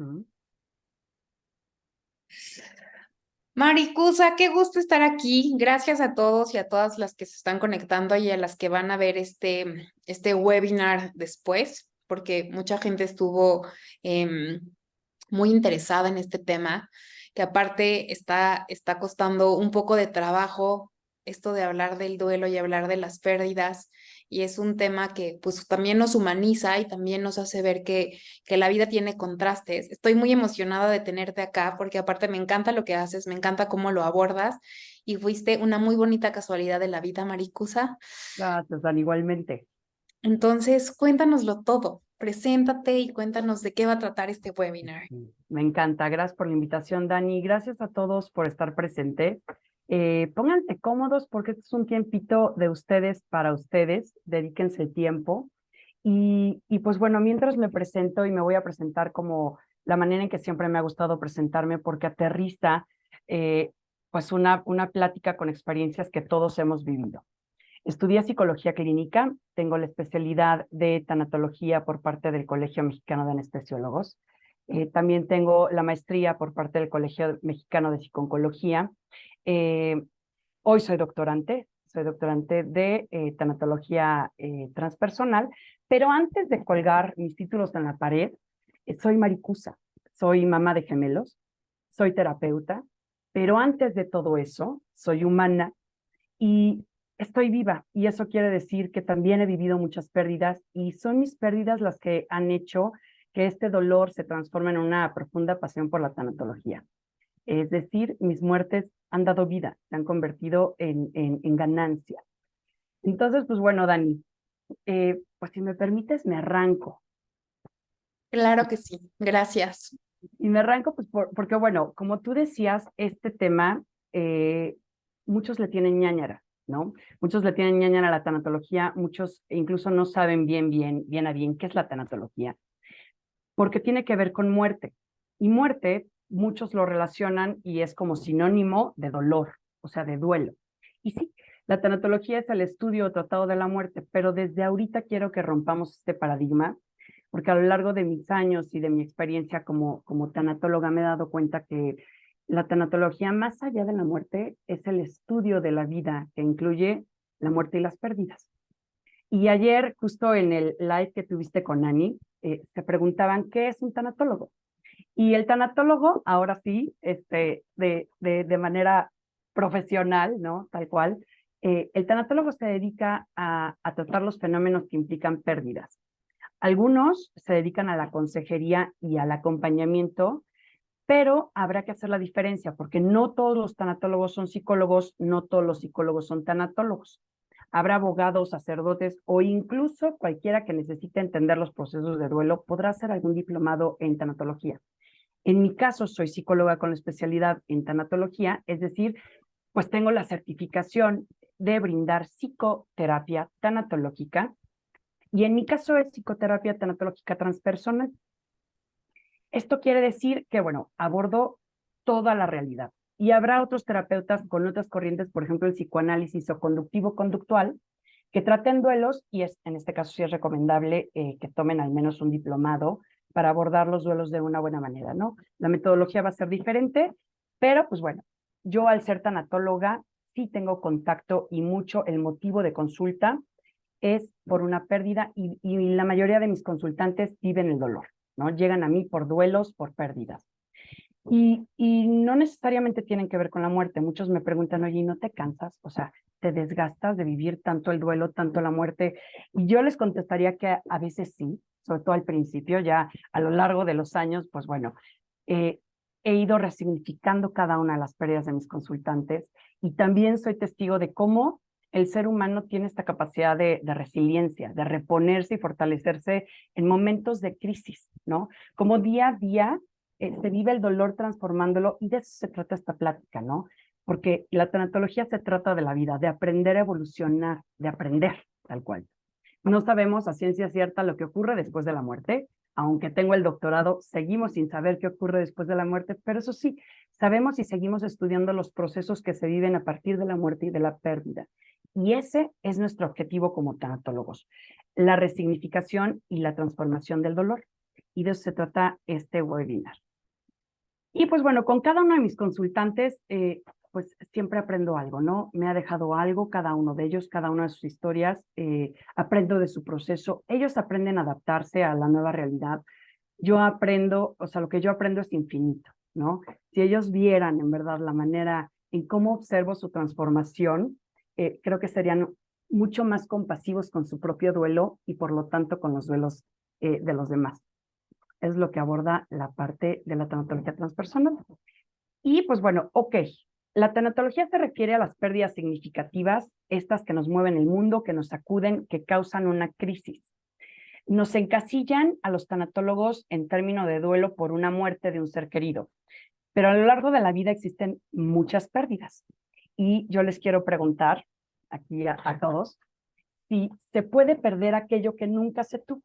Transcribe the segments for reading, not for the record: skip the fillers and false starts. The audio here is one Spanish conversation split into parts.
Mm. Maricusa, qué gusto estar aquí. Gracias a todos y a todas las que se están conectando y a las que van a ver este webinar después, porque mucha gente estuvo em, muy interesada en este tema, que aparte está costando un poco de trabajo esto de hablar del duelo y hablar de las pérdidas. Y es un tema que pues también nos humaniza y también nos hace ver que la vida tiene contrastes. Estoy muy emocionada de tenerte acá porque aparte me encanta lo que haces, me encanta cómo lo abordas y fuiste una muy bonita casualidad de la vida, Maricusa. Gracias, Dan, igualmente. Entonces, cuéntanoslo todo. Preséntate y cuéntanos de qué va a tratar este webinar. Me encanta. Gracias por la invitación, Dani. Gracias a todos por estar presente. Pónganse cómodos porque este es un tiempito de ustedes para ustedes. Dedíquense el tiempo. Y pues bueno, mientras me presento y me voy a presentar como la manera en que siempre me ha gustado presentarme porque aterriza eh, pues una plática con experiencias que todos hemos vivido. Estudié psicología clínica, tengo la especialidad de tanatología por parte del Colegio Mexicano de Anestesiólogos. También tengo la maestría por parte del Colegio Mexicano de Psiconcología. Eh, Hoy soy doctorante de tanatología transpersonal, pero antes de colgar mis títulos en la pared, soy maricusa, soy mamá de gemelos, soy terapeuta, pero antes de todo eso, soy humana y estoy viva. Y eso quiere decir que también he vivido muchas pérdidas y son mis pérdidas las que han hecho que este dolor se transforme en una profunda pasión por la tanatología. Es decir, mis muertes han dado vida, se han convertido en ganancia. Entonces, pues bueno, Dani, pues si me permites, me arranco. Claro que sí, gracias. Y me arranco pues porque, bueno, como tú decías, este tema, muchos le tienen ñáñara, ¿no? Muchos le tienen ñáñara a la tanatología, muchos incluso no saben bien a bien qué es la tanatología, porque tiene que ver con muerte. Y muerte, muchos lo relacionan y es como sinónimo de dolor, o sea, de duelo. Y sí, la tanatología es el estudio o tratado de la muerte, pero desde ahorita quiero que rompamos este paradigma, porque a lo largo de mis años y de mi experiencia como tanatóloga me he dado cuenta que la tanatología, más allá de la muerte, es el estudio de la vida que incluye la muerte y las pérdidas. Y ayer, justo en el live que tuviste con Ani, se preguntaban qué es un tanatólogo. Y el tanatólogo, ahora sí, de manera profesional, ¿no? Tal cual, el tanatólogo se dedica a tratar los fenómenos que implican pérdidas. Algunos se dedican a la consejería y al acompañamiento, pero habrá que hacer la diferencia porque no todos los tanatólogos son psicólogos, no todos los psicólogos son tanatólogos. Habrá abogados, sacerdotes o incluso cualquiera que necesite entender los procesos de duelo podrá hacer algún diplomado en tanatología. En mi caso, soy psicóloga con especialidad en tanatología, es decir, pues tengo la certificación de brindar psicoterapia tanatológica y en mi caso es psicoterapia tanatológica transpersonal. Esto quiere decir que, bueno, abordo toda la realidad. Y habrá otros terapeutas con otras corrientes, por ejemplo, el psicoanálisis o conductivo-conductual, que traten duelos y en este caso sí es recomendable que tomen al menos un diplomado para abordar los duelos de una buena manera, ¿no? La metodología va a ser diferente, pero pues bueno, yo al ser tanatóloga sí tengo contacto y mucho el motivo de consulta es por una pérdida y la mayoría de mis consultantes viven el dolor, ¿no? Llegan a mí por duelos, por pérdidas. Y no necesariamente tienen que ver con la muerte. Muchos me preguntan, oye, ¿no te cansas? O sea, ¿te desgastas de vivir tanto el duelo, tanto la muerte? Y yo les contestaría que a veces sí, sobre todo al principio, ya a lo largo de los años, pues bueno, eh, he ido resignificando cada una de las pérdidas de mis consultantes y también soy testigo de cómo el ser humano tiene esta capacidad de resiliencia, de reponerse y fortalecerse en momentos de crisis, ¿no? Como día a día se vive el dolor transformándolo y de eso se trata esta plática, ¿no? Porque la tanatología se trata de la vida, de aprender a evolucionar, de aprender tal cual. No sabemos a ciencia cierta lo que ocurre después de la muerte. Aunque tengo el doctorado, seguimos sin saber qué ocurre después de la muerte, pero eso sí, sabemos y seguimos estudiando los procesos que se viven a partir de la muerte y de la pérdida. Y ese es nuestro objetivo como tanatólogos, la resignificación y la transformación del dolor. y de eso se trata este webinar. Y pues bueno, con cada uno de mis consultantes, pues siempre aprendo algo, ¿no? Me ha dejado algo cada uno de ellos, cada una de sus historias, aprendo de su proceso, ellos aprenden a adaptarse a la nueva realidad. Yo aprendo, o sea, lo que yo aprendo es infinito, ¿no? Si ellos vieran en verdad la manera en cómo observo su transformación, creo que serían mucho más compasivos con su propio duelo y por lo tanto con los duelos de los demás. Es lo que aborda la parte de la tanatología transpersonal. Y pues bueno, ok, la tanatología se refiere a las pérdidas significativas, estas que nos mueven el mundo, que nos sacuden, que causan una crisis. Nos encasillan a los tanatólogos en términos de duelo por una muerte de un ser querido, pero a lo largo de la vida existen muchas pérdidas. Y yo les quiero preguntar aquí a todos si se puede perder aquello que nunca se tuvo.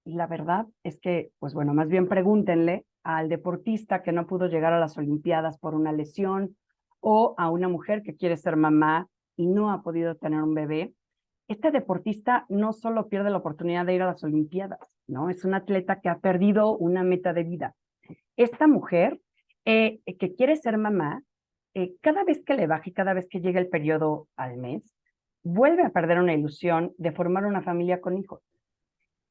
Y la verdad es que, pues bueno, más bien pregúntenle al deportista que no pudo llegar a las Olimpiadas por una lesión o a una mujer que quiere ser mamá y no ha podido tener un bebé. Este deportista no solo pierde la oportunidad de ir a las Olimpiadas, ¿no? Es un atleta que ha perdido una meta de vida. Esta mujer que quiere ser mamá, cada vez que le baje, cada vez que llega el periodo al mes, vuelve a perder una ilusión de formar una familia con hijos.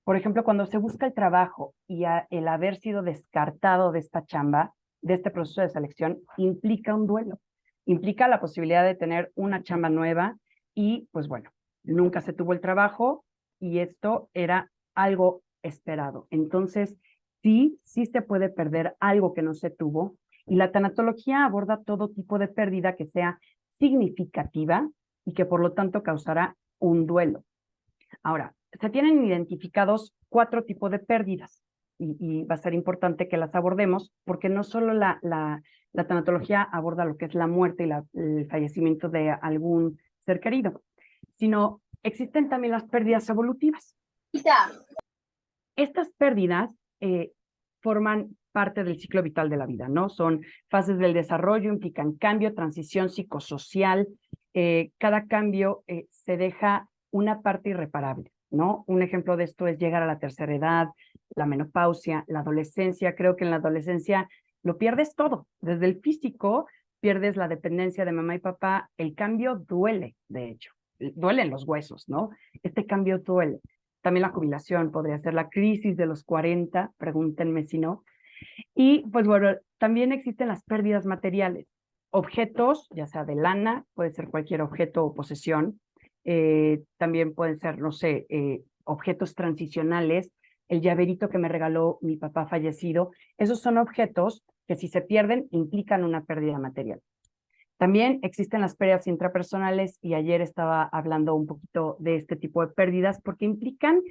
Por ejemplo, cuando se busca el trabajo y el haber sido descartado de esta chamba, de este proceso de selección, implica un duelo, implica la posibilidad de tener una chamba nueva y pues bueno, nunca se tuvo el trabajo y esto era algo esperado. Entonces, sí se puede perder algo que no se tuvo y la tanatología aborda todo tipo de pérdida que sea significativa y que por lo tanto causará un duelo. Ahora, se tienen identificados 4 tipos de pérdidas y va a ser importante que las abordemos porque no solo la tanatología aborda lo que es la muerte y el fallecimiento de algún ser querido, sino existen también las pérdidas evolutivas. Estas pérdidas forman parte del ciclo vital de la vida, ¿no? Son fases del desarrollo, implican cambio, transición psicosocial. Cada cambio se deja una parte irreparable, ¿no? Un ejemplo de esto es llegar a la tercera edad, la menopausia, la adolescencia. Creo que en la adolescencia lo pierdes todo, desde el físico, pierdes la dependencia de mamá y papá. El cambio duele, de hecho, duelen los huesos, ¿no? Este cambio duele. También la jubilación podría ser la crisis de los 40, pregúntenme si no. Y pues bueno, también existen las pérdidas materiales. Objetos, ya sea de lana, puede ser cualquier objeto o posesión. También pueden ser, no sé, objetos transicionales. El llaverito que me regaló mi papá fallecido. Esos son objetos que si se pierden implican una pérdida material. También existen las pérdidas intrapersonales y ayer estaba hablando un poquito de este tipo de pérdidas porque implican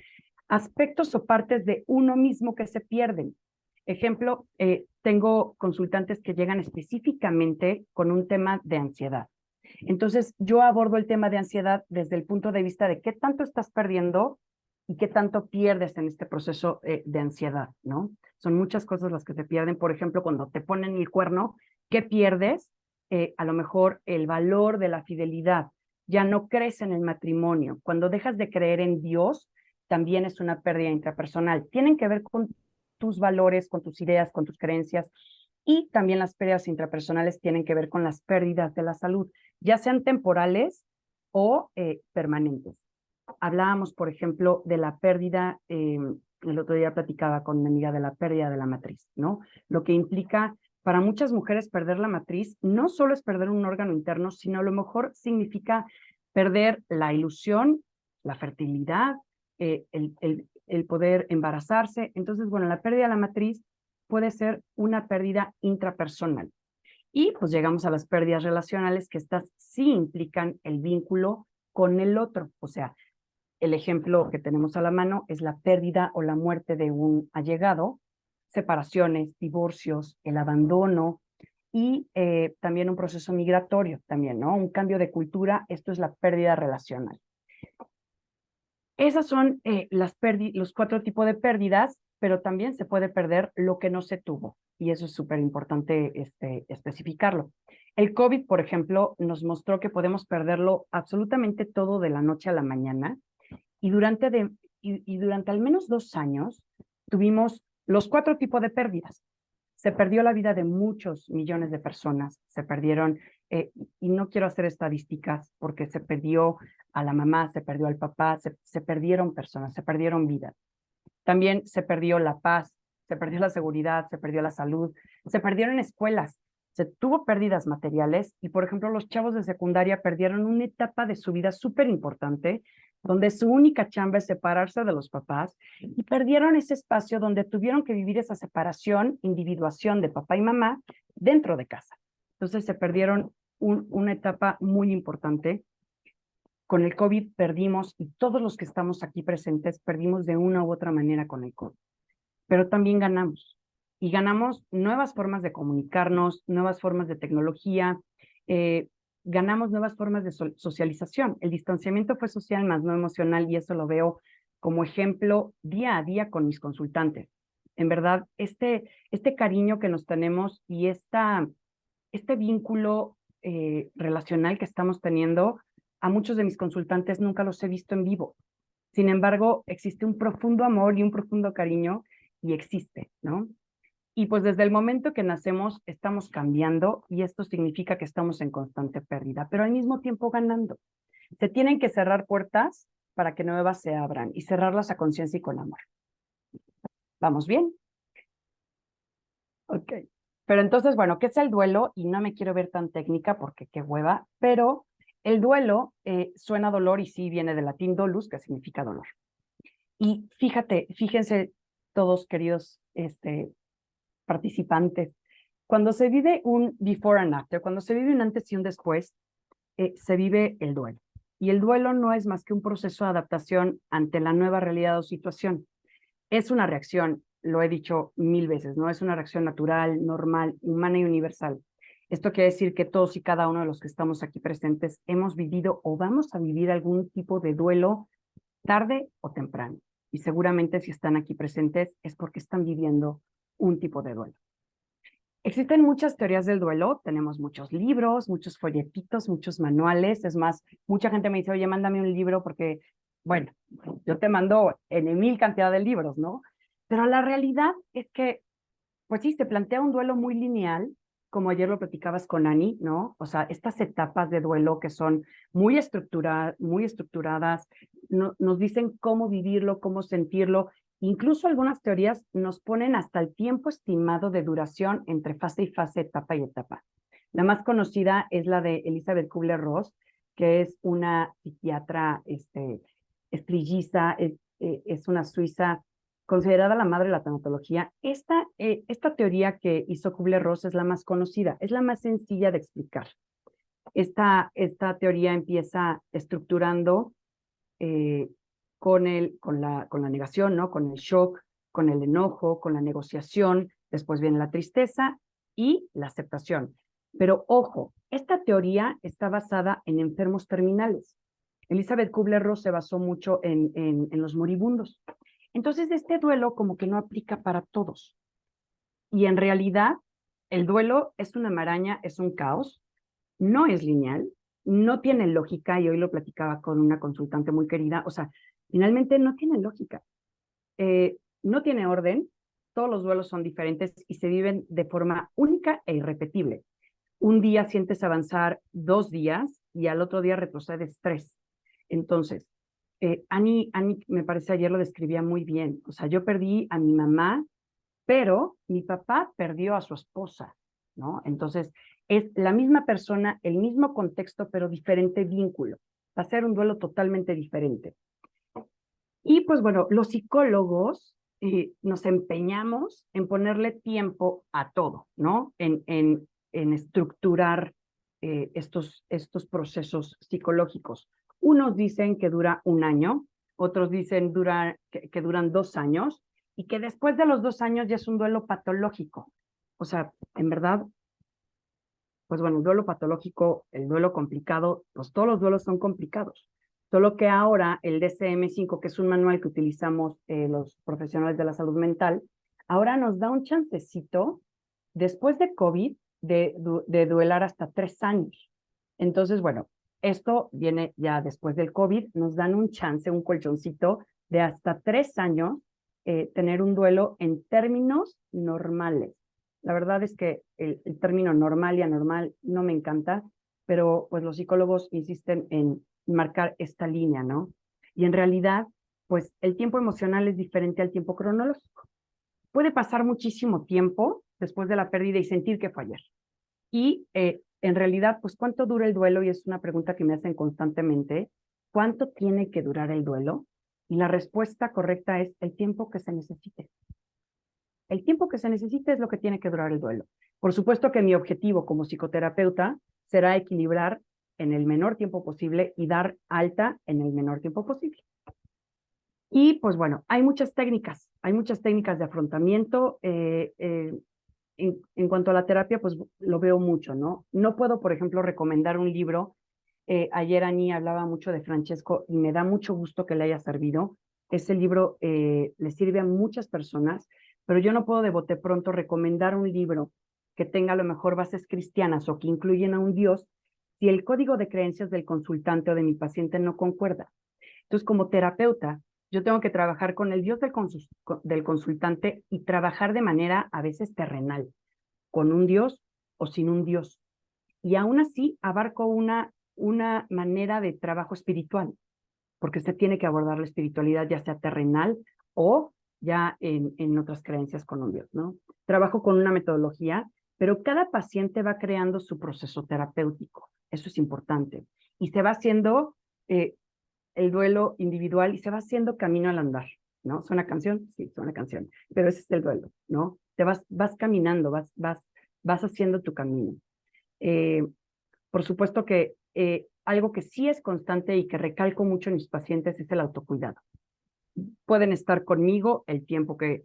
aspectos o partes de uno mismo que se pierden. Ejemplo, tengo consultantes que llegan específicamente con un tema de ansiedad. Entonces, yo abordo el tema de ansiedad desde el punto de vista de qué tanto estás perdiendo y qué tanto pierdes en este proceso de ansiedad, ¿no? Son muchas cosas las que se pierden. Por ejemplo, cuando te ponen el cuerno, ¿qué pierdes? A lo mejor el valor de la fidelidad. Ya no crees en el matrimonio. Cuando dejas de creer en Dios, también es una pérdida intrapersonal. Tienen que ver con tus valores, con tus ideas, con tus creencias. Y también las pérdidas intrapersonales tienen que ver con las pérdidas de la salud, ya sean temporales o permanentes. Hablábamos, por ejemplo, de la pérdida, el otro día platicaba con una amiga de la pérdida de la matriz, ¿no? Lo que implica para muchas mujeres perder la matriz no solo es perder un órgano interno, sino a lo mejor significa perder la ilusión, la fertilidad, el poder embarazarse. Entonces, bueno, la pérdida de la matriz puede ser una pérdida intrapersonal. Y pues llegamos a las pérdidas relacionales, que estas sí implican el vínculo con el otro. O sea, el ejemplo que tenemos a la mano es la pérdida o la muerte de un allegado, separaciones, divorcios, el abandono y también un proceso migratorio también, ¿no? Un cambio de cultura, esto es la pérdida relacional. Esas son los 4 tipos de pérdidas, pero también se puede perder lo que no se tuvo, y eso es súper importante especificarlo. El COVID, por ejemplo, nos mostró que podemos perderlo absolutamente todo de la noche a la mañana, y durante al menos 2 años tuvimos los 4 tipos de pérdidas. Se perdió la vida de muchos millones de personas, se perdieron, y no quiero hacer estadísticas porque se perdió a la mamá, se perdió al papá, se perdieron personas, se perdieron vidas. También se perdió la paz, se perdió la seguridad, se perdió la salud, se perdieron escuelas, se tuvo pérdidas materiales y, por ejemplo, los chavos de secundaria perdieron una etapa de su vida súper importante, donde su única chamba es separarse de los papás y perdieron ese espacio donde tuvieron que vivir esa separación, individuación de papá y mamá dentro de casa. Entonces se perdieron una etapa muy importante. Con el COVID perdimos, y todos los que estamos aquí presentes perdimos de una u otra manera con el COVID, pero también ganamos. Y ganamos nuevas formas de comunicarnos, nuevas formas de tecnología, ganamos nuevas formas de socialización. El distanciamiento fue social más no emocional, y eso lo veo como ejemplo día a día con mis consultantes. En verdad, este cariño que nos tenemos y este vínculo relacional que estamos teniendo, a muchos de mis consultantes nunca los he visto en vivo. Sin embargo, existe un profundo amor y un profundo cariño, y existe, ¿no? Y pues desde el momento que nacemos estamos cambiando, y esto significa que estamos en constante pérdida, pero al mismo tiempo ganando. Se tienen que cerrar puertas para que nuevas se abran, y cerrarlas a conciencia y con amor. ¿Vamos bien? Ok. Pero entonces, bueno, ¿qué es el duelo? Y no me quiero ver tan técnica porque qué hueva, pero el duelo suena a dolor, y sí viene del latín dolus, que significa dolor. Y fíjense todos, queridos participantes, cuando se vive un before and after, cuando se vive un antes y un después, se vive el duelo. Y el duelo no es más que un proceso de adaptación ante la nueva realidad o situación. Es una reacción, lo he dicho 1000 veces, ¿no? Es una reacción natural, normal, humana y universal. Esto quiere decir que todos y cada uno de los que estamos aquí presentes hemos vivido o vamos a vivir algún tipo de duelo tarde o temprano. Y seguramente si están aquí presentes es porque están viviendo un tipo de duelo. Existen muchas teorías del duelo, tenemos muchos libros, muchos folletitos, muchos manuales. Es más, mucha gente me dice, oye, mándame un libro porque, bueno, yo te mando en 1000 cantidad de libros, ¿no? Pero la realidad es que, pues sí, se plantea un duelo muy lineal, como ayer lo platicabas con Ani, ¿no? O sea, estas etapas de duelo que son muy estructuradas, nos dicen cómo vivirlo, cómo sentirlo. Incluso algunas teorías nos ponen hasta el tiempo estimado de duración entre fase y fase, etapa y etapa. La más conocida es la de Elizabeth Kubler-Ross, que es una psiquiatra trilliza, es una suiza considerada la madre de la tanatología. Esta teoría que hizo Kubler-Ross es la más conocida, es la más sencilla de explicar. Esta teoría empieza estructurando con la negación, ¿no? Con el shock, con el enojo, con la negociación, después viene la tristeza y la aceptación. Pero ojo, esta teoría está basada en enfermos terminales. Elizabeth Kubler-Ross se basó mucho en los moribundos. Entonces, este duelo como que no aplica para todos. Y en realidad, el duelo es una maraña, es un caos, no es lineal, no tiene lógica, y hoy lo platicaba con una consultante muy querida. O sea, finalmente no tiene lógica, no tiene orden, todos los duelos son diferentes y se viven de forma única e irrepetible. Un día sientes avanzar 2 días y al otro día retrocedes 3. Entonces, Ani, me parece ayer lo describía muy bien. O sea, yo perdí a mi mamá, pero mi papá perdió a su esposa, ¿no? Entonces, es la misma persona, el mismo contexto, pero diferente vínculo. Va a ser un duelo totalmente diferente. Y pues bueno, los psicólogos nos empeñamos en ponerle tiempo a todo, ¿no? En estructurar estos procesos psicológicos. Unos dicen que dura 1 año, otros dicen que duran 2 años, y que después de los 2 años ya es un duelo patológico. O sea, en verdad, pues bueno, el duelo patológico, el duelo complicado, pues todos los duelos son complicados. Solo que ahora el DSM-5, que es un manual que utilizamos los profesionales de la salud mental, ahora nos da un chancecito después de COVID de duelar hasta 3 años. Entonces, bueno, esto viene ya después del COVID, nos dan un chance, un colchoncito de hasta 3 años tener un duelo en términos normales. La verdad es que el término normal y anormal no me encanta, pero pues los psicólogos insisten en marcar esta línea, ¿no? Y en realidad, pues el tiempo emocional es diferente al tiempo cronológico. Puede pasar muchísimo tiempo después de la pérdida y sentir que fue ayer. Y en realidad, pues, ¿cuánto dura el duelo? Y es una pregunta que me hacen constantemente. ¿Cuánto tiene que durar el duelo? Y la respuesta correcta es el tiempo que se necesite. El tiempo que se necesite es lo que tiene que durar el duelo. Por supuesto que mi objetivo como psicoterapeuta será equilibrar en el menor tiempo posible y dar alta en el menor tiempo posible. Y pues bueno, hay muchas técnicas de afrontamiento. En cuanto a la terapia, pues lo veo mucho, ¿no? No puedo, por ejemplo, recomendar un libro. Ayer Ani hablaba mucho de Francesco y me da mucho gusto que le haya servido. Ese libro le sirve a muchas personas, pero yo no puedo de bote pronto recomendar un libro que tenga a lo mejor bases cristianas o que incluyen a un Dios si el código de creencias del consultante o de mi paciente no concuerda. Entonces, como terapeuta, yo tengo que trabajar con el Dios del consultante y trabajar de manera a veces terrenal, con un Dios o sin un Dios. Y aún así abarco una manera de trabajo espiritual, porque usted tiene que abordar la espiritualidad ya sea terrenal o ya en otras creencias con un Dios, ¿no? Trabajo con una metodología, pero cada paciente va creando su proceso terapéutico. Eso es importante. Y se va haciendo el duelo individual y se va haciendo camino al andar, ¿no? ¿Suena canción? Sí, suena canción, pero ese es el duelo, ¿no? Te vas caminando, vas haciendo tu camino. Eh, por supuesto que algo que sí es constante y que recalco mucho en mis pacientes es el autocuidado. Pueden estar conmigo el tiempo que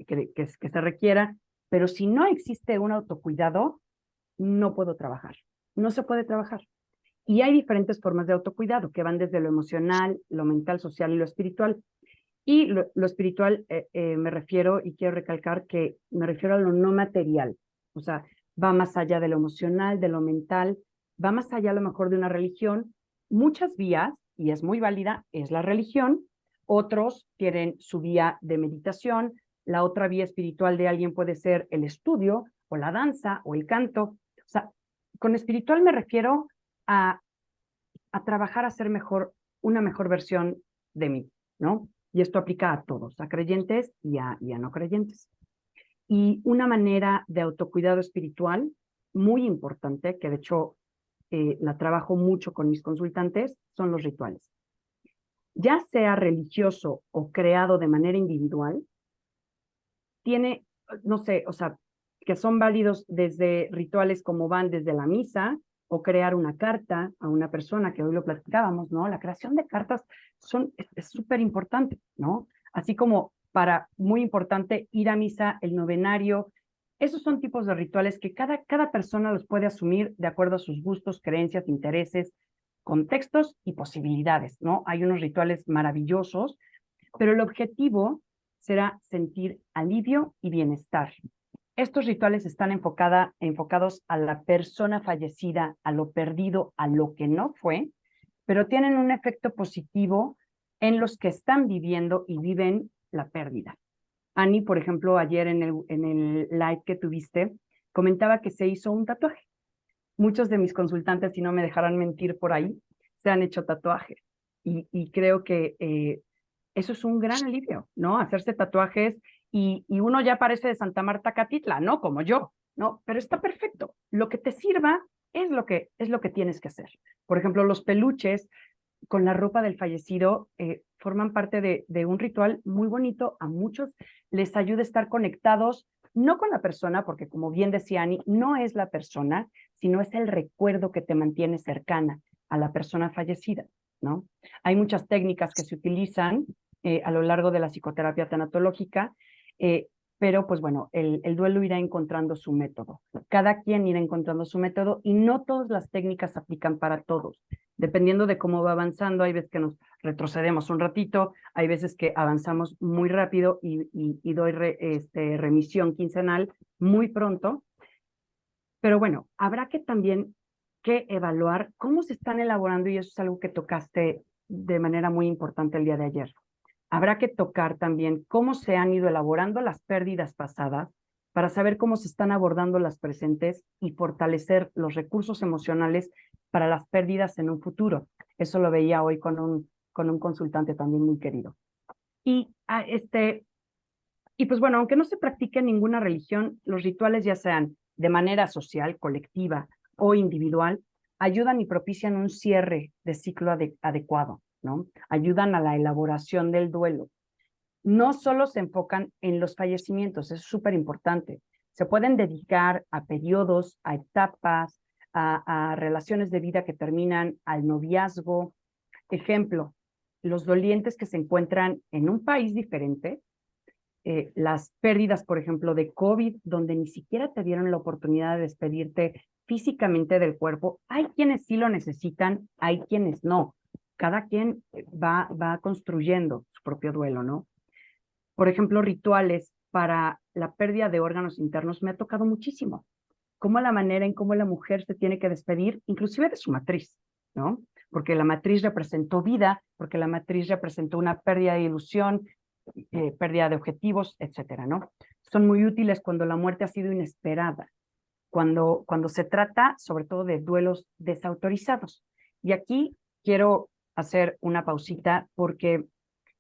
se requiera, pero si no existe un autocuidado, no puedo trabajar. No se puede trabajar. Y hay diferentes formas de autocuidado que van desde lo emocional, lo mental, social y lo espiritual. Y lo espiritual me refiero, y quiero recalcar que me refiero a lo no material. O sea, va más allá de lo emocional, de lo mental, va más allá a lo mejor de una religión. Muchas vías, y es muy válida, es la religión. Otros tienen su vía de meditación. La otra vía espiritual de alguien puede ser el estudio o la danza o el canto. O sea, con espiritual me refiero a trabajar a ser mejor, una mejor versión de mí, ¿no? Y esto aplica a todos, a creyentes y a no creyentes. Y una manera de autocuidado espiritual muy importante, que de hecho la trabajo mucho con mis consultantes, son los rituales. Ya sea religioso o creado de manera individual, tiene, no sé, o sea, que son válidos desde rituales como van desde la misa o crear una carta a una persona, que hoy lo platicábamos, ¿no? La creación de cartas es súper importante, ¿no? Así como para, muy importante, ir a misa, el novenario. Esos son tipos de rituales que cada persona los puede asumir de acuerdo a sus gustos, creencias, intereses, contextos y posibilidades, ¿no? Hay unos rituales maravillosos, pero el objetivo será sentir alivio y bienestar. Estos rituales están enfocados a la persona fallecida, a lo perdido, a lo que no fue, pero tienen un efecto positivo en los que están viviendo y viven la pérdida. Ani, por ejemplo, ayer en el live que tuviste, comentaba que se hizo un tatuaje. Muchos de mis consultantes, si no me dejarán mentir por ahí, se han hecho tatuajes. Y creo que eso es un gran alivio, ¿no? Hacerse tatuajes y uno ya parece de Santa Marta Catitla, ¿no? Como yo, ¿no? Pero está perfecto. Lo que te sirva es lo que tienes que hacer. Por ejemplo, los peluches con la ropa del fallecido forman parte de un ritual muy bonito. A muchos les ayuda a estar conectados, no con la persona, porque como bien decía Ani, no es la persona, sino es el recuerdo que te mantiene cercana a la persona fallecida, ¿no? Hay muchas técnicas que se utilizan a lo largo de la psicoterapia tanatológica, pero pues bueno, el duelo irá encontrando su método. Cada quien irá encontrando su método y no todas las técnicas aplican para todos. Dependiendo de cómo va avanzando, hay veces que nos retrocedemos un ratito, hay veces que avanzamos muy rápido y doy remisión quincenal muy pronto. Pero bueno, habrá que también que evaluar cómo se están elaborando, y eso es algo que tocaste de manera muy importante el día de ayer. habrá que tocar también cómo se han ido elaborando las pérdidas pasadas para saber cómo se están abordando las presentes y fortalecer los recursos emocionales para las pérdidas en un futuro. Eso lo veía hoy con un consultante también muy querido. Y pues bueno, aunque no se practique ninguna religión, los rituales, ya sean de manera social, colectiva o individual, ayudan y propician un cierre de ciclo adecuado, ¿no? Ayudan a la elaboración del duelo. No solo se enfocan en los fallecimientos, eso es súper importante. Se pueden dedicar a periodos, a etapas, a relaciones de vida que terminan, al noviazgo. Ejemplo, los dolientes que se encuentran en un país diferente, las pérdidas, por ejemplo, de COVID, donde ni siquiera te dieron la oportunidad de despedirte físicamente del cuerpo. Hay quienes sí lo necesitan, hay quienes no. Cada quien va construyendo su propio duelo, ¿no? Por ejemplo, rituales para la pérdida de órganos internos me ha tocado muchísimo. Cómo la manera en cómo la mujer se tiene que despedir, inclusive de su matriz, ¿no? Porque la matriz representó vida, porque la matriz representó una pérdida de ilusión, pérdida de objetivos, etcétera, ¿no? Son muy útiles cuando la muerte ha sido inesperada, cuando se trata sobre todo de duelos desautorizados. Y aquí quiero hacer una pausita porque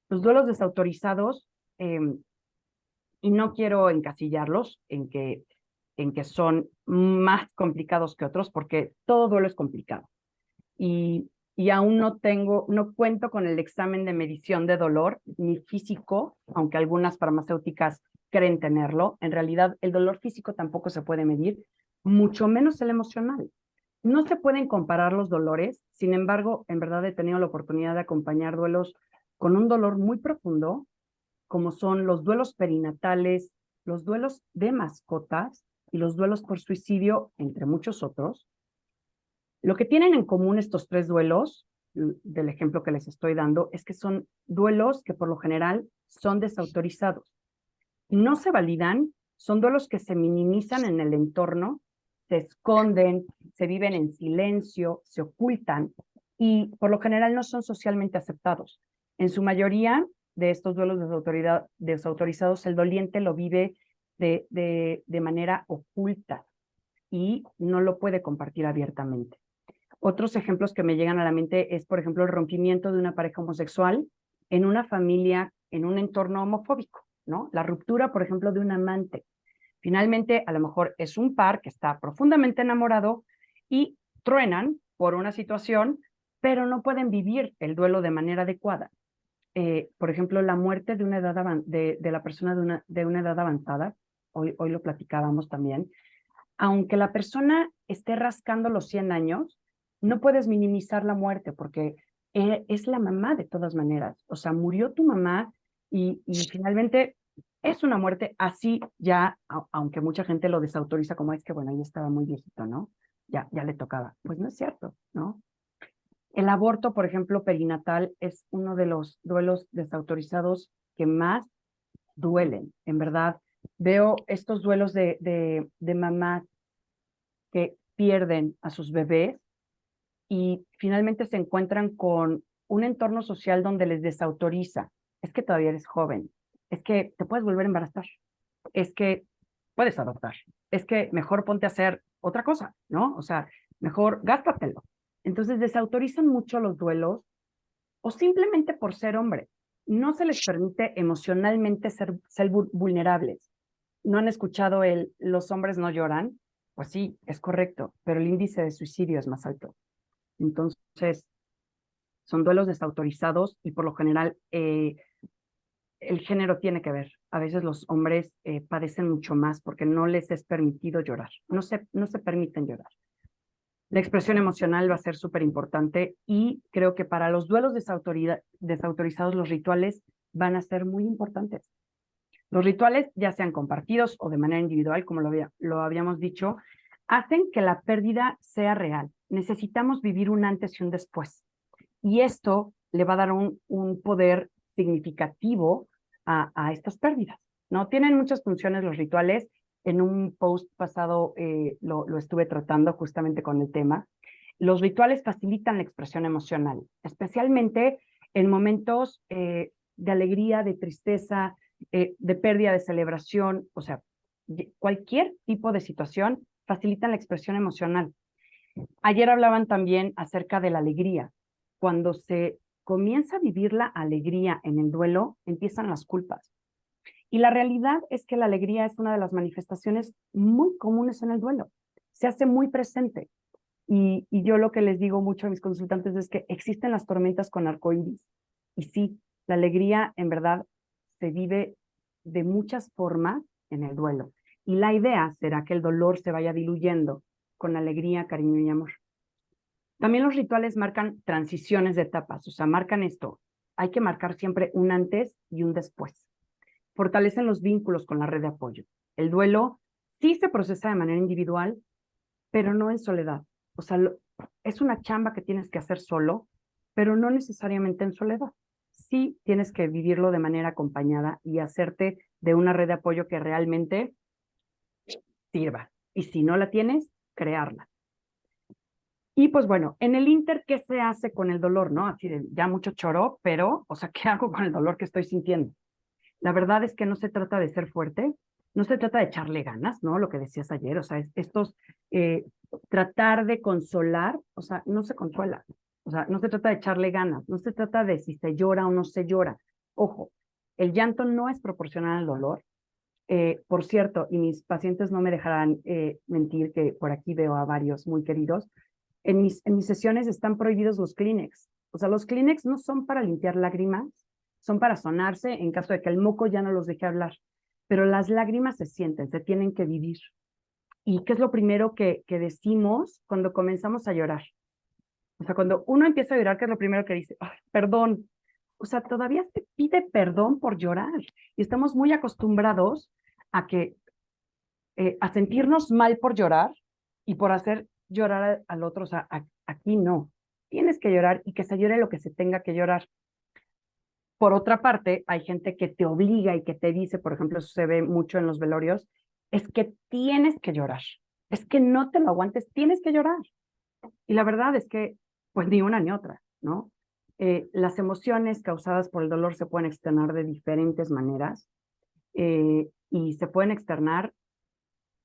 los duelos desautorizados, y no quiero encasillarlos en que son más complicados que otros, porque todo duelo es complicado. Y aún no cuento con el examen de medición de dolor, ni físico, aunque algunas farmacéuticas creen tenerlo. En realidad, el dolor físico tampoco se puede medir, mucho menos el emocional. No se pueden comparar los dolores, sin embargo, en verdad he tenido la oportunidad de acompañar duelos con un dolor muy profundo, como son los duelos perinatales, los duelos de mascotas y los duelos por suicidio, entre muchos otros. Lo que tienen en común estos tres duelos, del ejemplo que les estoy dando, es que son duelos que por lo general son desautorizados. No se validan, son duelos que se minimizan en el entorno, se esconden, se viven en silencio, se ocultan y por lo general no son socialmente aceptados. En su mayoría de estos duelos desautorizados, el doliente lo vive de manera oculta y no lo puede compartir abiertamente. Otros ejemplos que me llegan a la mente es, por ejemplo, el rompimiento de una pareja homosexual en una familia, en un entorno homofóbico, ¿no? La ruptura, por ejemplo, de un amante. Finalmente, a lo mejor es un par que está profundamente enamorado y truenan por una situación, pero no pueden vivir el duelo de manera adecuada. Por ejemplo, la muerte de una edad de la persona de una edad avanzada, hoy lo platicábamos también, aunque la persona esté rascando los 100 años, no puedes minimizar la muerte porque es la mamá de todas maneras. O sea, murió tu mamá y finalmente es una muerte así ya, aunque mucha gente lo desautoriza como es que, bueno, ya estaba muy viejito, ¿no? Ya le tocaba. Pues no es cierto, ¿no? El aborto, por ejemplo, perinatal es uno de los duelos desautorizados que más duelen, en verdad. Veo estos duelos de mamás que pierden a sus bebés y finalmente se encuentran con un entorno social donde les desautoriza. Es que todavía eres joven, es que te puedes volver a embarazar, es que puedes adoptar, es que mejor ponte a hacer otra cosa, ¿no? O sea, mejor gástatelo. Entonces desautorizan mucho los duelos o simplemente por ser hombre. No se les permite emocionalmente ser vulnerables. ¿No han escuchado los hombres no lloran? Pues sí, es correcto, pero el índice de suicidio es más alto. Entonces, son duelos desautorizados y por lo general el género tiene que ver. A veces los hombres padecen mucho más porque no les es permitido llorar, no se permiten llorar. La expresión emocional va a ser súper importante y creo que para los duelos desautorizados los rituales van a ser muy importantes. Los rituales, ya sean compartidos o de manera individual, como lo habíamos dicho, hacen que la pérdida sea real. Necesitamos vivir un antes y un después. Y esto le va a dar un poder significativo a estas pérdidas, ¿no? Tienen muchas funciones los rituales. En un post pasado lo estuve tratando justamente con el tema. Los rituales facilitan la expresión emocional, especialmente en momentos de alegría, de tristeza, de pérdida, de celebración, o sea, cualquier tipo de situación facilita la expresión emocional. Ayer hablaban también acerca de la alegría. Cuando se comienza a vivir la alegría en el duelo, empiezan las culpas. Y la realidad es que la alegría es una de las manifestaciones muy comunes en el duelo. Se hace muy presente. Y yo lo que les digo mucho a mis consultantes es que existen las tormentas con arcoíris. Y sí, la alegría en verdad se vive de muchas formas en el duelo. Y la idea será que el dolor se vaya diluyendo con alegría, cariño y amor. También los rituales marcan transiciones de etapas, o sea, marcan esto. Hay que marcar siempre un antes y un después. Fortalecen los vínculos con la red de apoyo. El duelo sí se procesa de manera individual, pero no en soledad. O sea, es una chamba que tienes que hacer solo, pero no necesariamente en soledad. Sí tienes que vivirlo de manera acompañada y hacerte de una red de apoyo que realmente sirva. Y si no la tienes, crearla. Y pues bueno, en el Inter, ¿qué se hace con el dolor? ¿No? Así de ya mucho choró, pero, o sea, ¿qué hago con el dolor que estoy sintiendo? La verdad es que no se trata de ser fuerte, no se trata de echarle ganas, ¿no? Lo que decías ayer, o sea, estos, tratar de consolar, o sea, no se consuela, o sea, no se trata de echarle ganas, no se trata de si se llora o no se llora. Ojo, el llanto no es proporcional al dolor. Por cierto, y mis pacientes no me dejarán mentir, que por aquí veo a varios muy queridos, en mis sesiones están prohibidos los Kleenex. O sea, los Kleenex no son para limpiar lágrimas, son para sonarse en caso de que el moco ya no los deje hablar. Pero las lágrimas se sienten, se tienen que vivir. ¿Y qué es lo primero que decimos cuando comenzamos a llorar? O sea, cuando uno empieza a llorar, ¿qué es lo primero que dice? Ay, perdón. O sea, todavía se pide perdón por llorar. Y estamos muy acostumbrados a que, a sentirnos mal por llorar y por hacer llorar al otro. O sea, aquí no. Tienes que llorar y que se llore lo que se tenga que llorar. Por otra parte, hay gente que te obliga y que te dice, por ejemplo, eso se ve mucho en los velorios, es que tienes que llorar. Es que no te lo aguantes, tienes que llorar. Y la verdad es que, pues ni una ni otra, ¿no? Las emociones causadas por el dolor se pueden externar de diferentes maneras y se pueden externar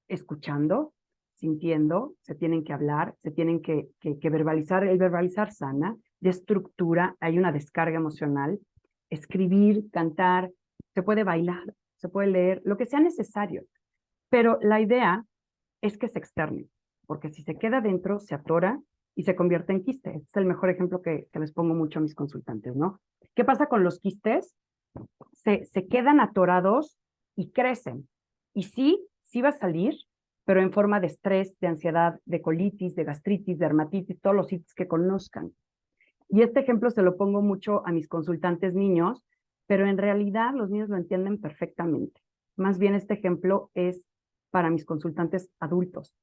escuchando, sintiendo, se tienen que hablar, se tienen que verbalizar. El verbalizar sana, de estructura, hay una descarga emocional, escribir, cantar, se puede bailar, se puede leer, lo que sea necesario. Pero la idea es que se externe, porque si se queda dentro, se atora y se convierte en quiste. Este es el mejor ejemplo que les pongo mucho a mis consultantes, ¿no? ¿Qué pasa con los quistes? Se quedan atorados y crecen. Y sí va a salir, pero en forma de estrés, de ansiedad, de colitis, de gastritis, de dermatitis, todos los sitios que conozcan. Y este ejemplo se lo pongo mucho a mis consultantes niños, pero en realidad los niños lo entienden perfectamente. Más bien este ejemplo es para mis consultantes adultos.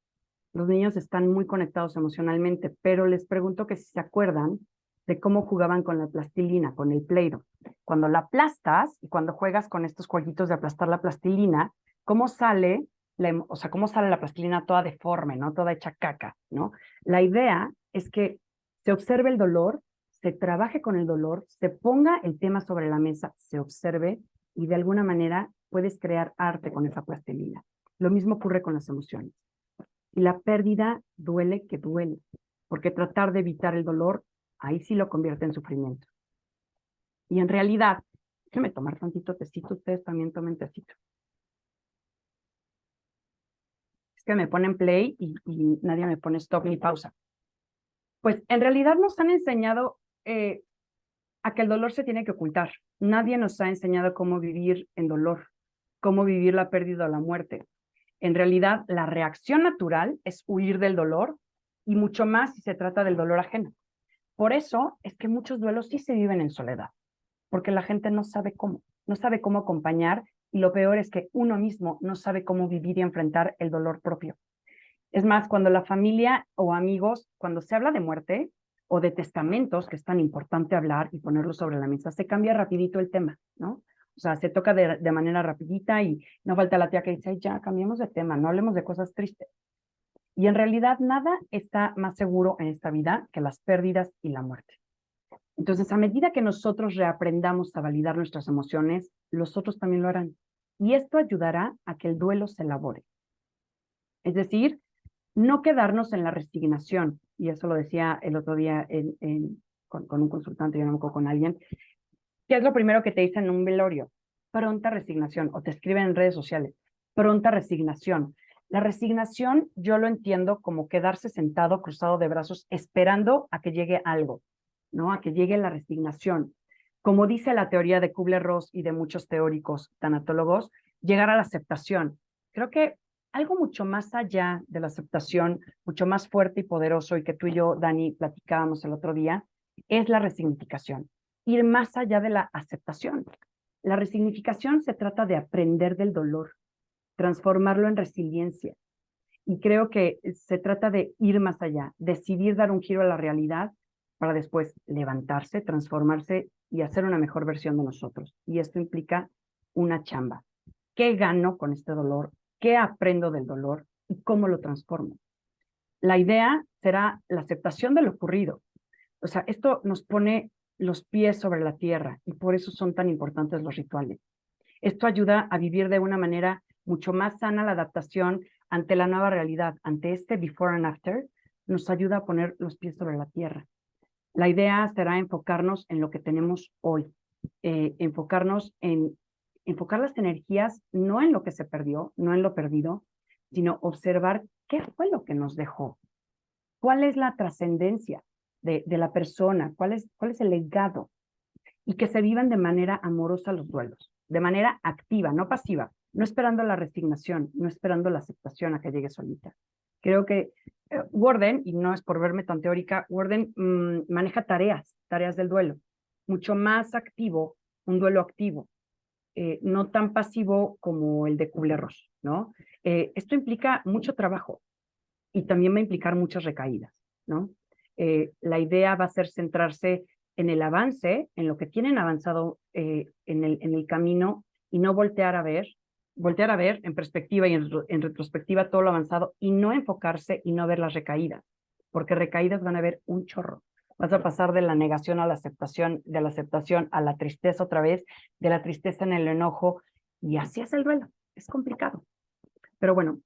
Los niños están muy conectados emocionalmente, pero les pregunto que si se acuerdan de cómo jugaban con la plastilina, con el Play-Doh. Cuando la aplastas y cuando juegas con estos jueguitos de aplastar la plastilina, ¿cómo sale o sea, cómo sale la plastilina toda deforme, ¿no? Toda hecha caca, ¿no? La idea es que se observe el dolor, se trabaje con el dolor, se ponga el tema sobre la mesa, se observe y de alguna manera puedes crear arte con esa plastilina. Lo mismo ocurre con las emociones. Y la pérdida duele que duele, porque tratar de evitar el dolor, ahí sí lo convierte en sufrimiento. Y en realidad, déjenme tomar tantito tecito, ustedes también tomen tecito. Es que me ponen play y nadie me pone stop ni pausa. Pues en realidad nos han enseñado a que el dolor se tiene que ocultar. Nadie nos ha enseñado cómo vivir en dolor, cómo vivir la pérdida o la muerte. En realidad, la reacción natural es huir del dolor y mucho más si se trata del dolor ajeno. Por eso es que muchos duelos sí se viven en soledad, porque la gente no sabe cómo acompañar y lo peor es que uno mismo no sabe cómo vivir y enfrentar el dolor propio. Es más, cuando la familia o amigos, cuando se habla de muerte o de testamentos, que es tan importante hablar y ponerlo sobre la mesa, se cambia rapidito el tema, ¿no? O sea, se toca de manera rapidita y no falta la tía que dice, ay, ya, cambiemos de tema, no hablemos de cosas tristes. Y en realidad nada está más seguro en esta vida que las pérdidas y la muerte. Entonces, a medida que nosotros reaprendamos a validar nuestras emociones, los otros también lo harán. Y esto ayudará a que el duelo se elabore. Es decir, no quedarnos en la resignación. Y eso lo decía el otro día con un consultante, yo no me acuerdo, con alguien. ¿Qué es lo primero que te dicen en un velorio? Pronta resignación. O te escriben en redes sociales. Pronta resignación. La resignación yo lo entiendo como quedarse sentado, cruzado de brazos, esperando a que llegue algo, ¿no? A que llegue la resignación. Como dice la teoría de Kubler-Ross y de muchos teóricos tanatólogos, llegar a la aceptación. Creo que algo mucho más allá de la aceptación, mucho más fuerte y poderoso, y que tú y yo, Dani, platicábamos el otro día, es la resignificación. Ir más allá de la aceptación. La resignificación se trata de aprender del dolor, transformarlo en resiliencia. Y creo que se trata de ir más allá, decidir dar un giro a la realidad para después levantarse, transformarse y hacer una mejor versión de nosotros. Y esto implica una chamba. ¿Qué gano con este dolor? ¿Qué aprendo del dolor? ¿Y cómo lo transformo? La idea será la aceptación de lo ocurrido. O sea, esto nos pone los pies sobre la tierra y por eso son tan importantes los rituales. Esto ayuda a vivir de una manera mucho más sana la adaptación ante la nueva realidad, ante este before and after, nos ayuda a poner los pies sobre la tierra. La idea será enfocarnos en lo que tenemos hoy, enfocarnos en enfocar las energías no en lo que se perdió, no en lo perdido, sino observar qué fue lo que nos dejó, cuál es la trascendencia de la persona, cuál es el legado, y que se vivan de manera amorosa los duelos, de manera activa, no pasiva, no esperando la resignación, no esperando la aceptación a que llegue solita. Creo que Worden, y no es por verme tan teórica, Worden maneja tareas del duelo, mucho más activo, un duelo activo, no tan pasivo como el de Kubler-Ross, ¿no? Esto implica mucho trabajo y también va a implicar muchas recaídas, ¿no? La idea va a ser centrarse en el avance, en lo que tienen avanzado en el camino y no voltear a ver en perspectiva y en retrospectiva todo lo avanzado y no enfocarse y no ver las recaídas, porque recaídas van a haber un chorro. Vas a pasar de la negación a la aceptación, de la aceptación a la tristeza otra vez, de la tristeza en el enojo, y así es el duelo. Es complicado. Pero bueno,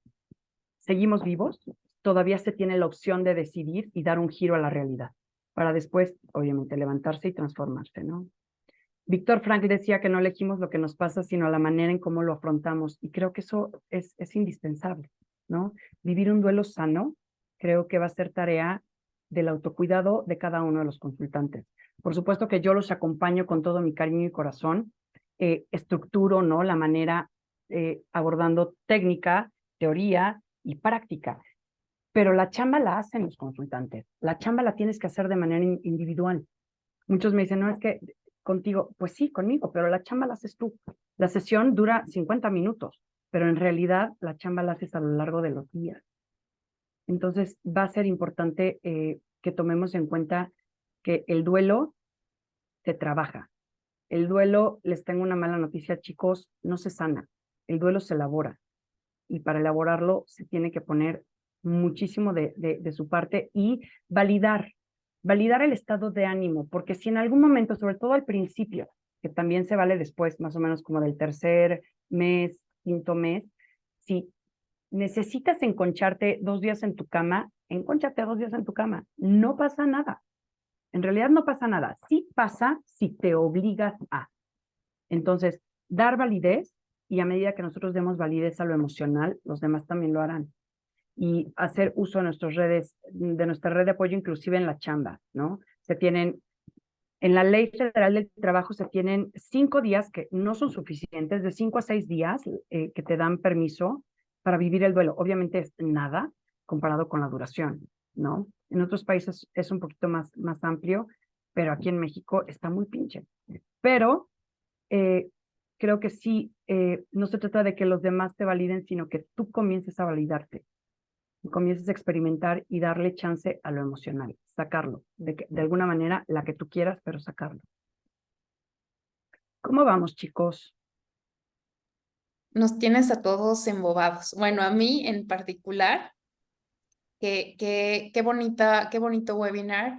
seguimos vivos, todavía se tiene la opción de decidir y dar un giro a la realidad, para después, obviamente, levantarse y transformarse, ¿no? Víctor Frankl decía que no elegimos lo que nos pasa, sino la manera en cómo lo afrontamos, y creo que eso es indispensable, ¿no? Vivir un duelo sano, creo que va a ser tarea del autocuidado de cada uno de los consultantes. Por supuesto que yo los acompaño con todo mi cariño y corazón, estructuro, ¿no? La manera abordando técnica, teoría y práctica, pero la chamba la hacen los consultantes, la chamba la tienes que hacer de manera individual. Muchos me dicen, no, es que contigo, pues sí, conmigo, pero la chamba la haces tú. La sesión dura 50 minutos, pero en realidad la chamba la haces a lo largo de los días. Entonces va a ser importante que tomemos en cuenta que el duelo se trabaja. El duelo, les tengo una mala noticia, chicos, no se sana. El duelo se elabora. Y para elaborarlo se tiene que poner muchísimo de su parte y validar el estado de ánimo, porque si en algún momento, sobre todo al principio, que también se vale después, más o menos como del tercer mes, quinto mes, si necesitas enconcharte 2 días en tu cama, encónchate 2 días en tu cama, no pasa nada. En realidad no pasa nada. Sí pasa si te obligas a. Entonces, dar validez, y a medida que nosotros demos validez a lo emocional, los demás también lo harán. Y hacer uso de nuestras redes, de nuestra red de apoyo, inclusive en la chamba, ¿no? En la Ley Federal del Trabajo se tienen 5 días que no son suficientes, de 5 a 6 días que te dan permiso para vivir el duelo. Obviamente es nada comparado con la duración, ¿no? En otros países es un poquito más amplio, pero aquí en México está muy pinche. Pero creo que sí, no se trata de que los demás te validen, sino que tú comiences a validarte, comiences a experimentar y darle chance a lo emocional, sacarlo, de alguna manera, la que tú quieras, pero sacarlo. ¿Cómo vamos, chicos? Nos tienes a todos embobados. Bueno, a mí en particular, qué bonito webinar.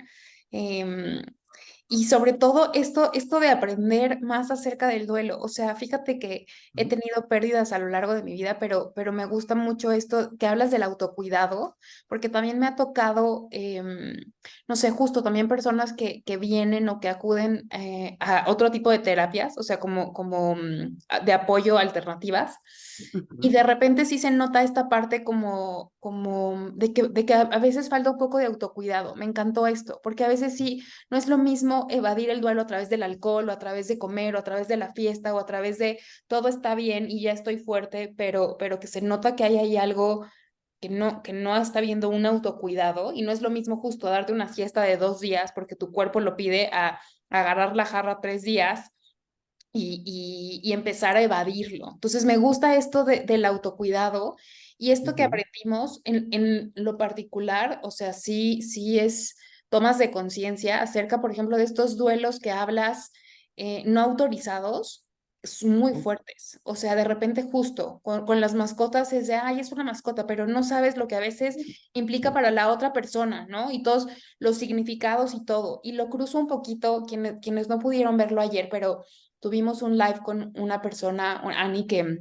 Y sobre todo esto de aprender más acerca del duelo. O sea, fíjate que he Ujú, tenido pérdidas a lo largo de mi vida, pero me gusta mucho esto que hablas del autocuidado, porque también me ha tocado, no sé, justo también personas que vienen o que acuden a otro tipo de terapias, o sea, de apoyo alternativas. Y ujú, de repente sí se nota esta parte como de que a veces falta un poco de autocuidado. Me encantó esto, porque a veces sí, no es lo mismo evadir el duelo a través del alcohol o a través de comer o a través de la fiesta o a través de todo está bien y ya estoy fuerte, pero que se nota que hay ahí algo que no está viendo un autocuidado y no es lo mismo justo darte una siesta de 2 días porque tu cuerpo lo pide a agarrar la jarra 3 días y empezar a evadirlo. Entonces me gusta esto del autocuidado y esto que ujú, aprendimos en lo particular, o sea, sí es tomas de conciencia acerca, por ejemplo, de estos duelos que hablas no autorizados. Son muy ujú. fuertes, o sea, de repente justo con las mascotas es de, ay, es una mascota, pero no sabes lo que a veces implica para la otra persona, ¿no? Y todos los significados y todo. Y lo cruzo un poquito, quienes no pudieron verlo ayer, pero tuvimos un live con una persona, Annie, que